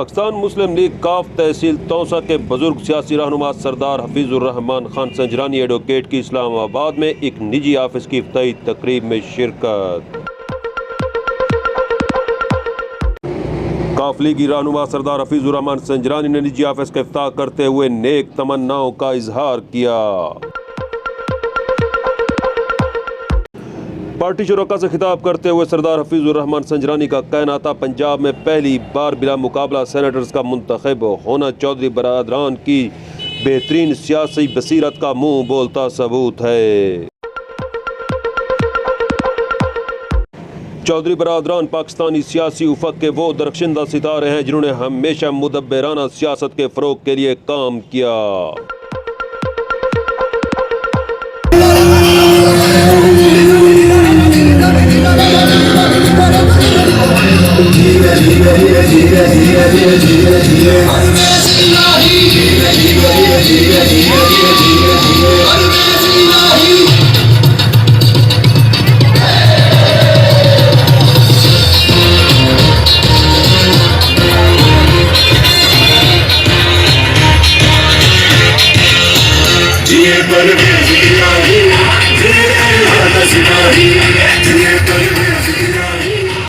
पाकिस्तान मुस्लिम league काफ तहसील तौसा के बुजुर्ग सियासी रहनुमा सरदार हफीजुर रहमान खान संजरानी एडवोकेट की इस्लामाबाद में एक निजी ऑफिस की इफ्ताही तकरीब में शिरकत। काफ लीगी रहनुमा सरदार हफीजुर रहमान संजरानी ने निजी ऑफिस का इफ्ताह करते हुए नेक तमन्नाओं का इजहार किया। पार्टी शुरका से खिताब करते हुए सरदार हफीजुर रहमान संजरानी का कहना था, पंजाब में पहली बार बिला मुकाबला सेनेटर्स का मुंतखब होना चौधरी बरादरान की बेहतरीन सियासी बसीरत का मुंह बोलता सबूत है। चौधरी बरादरान पाकिस्तानी सियासी उफक के वो दरख्शिंदा सितारे हैं जिन्होंने हमेशा मुदब्बिराना सियासत के फरोग के लिए काम किया। जिए पर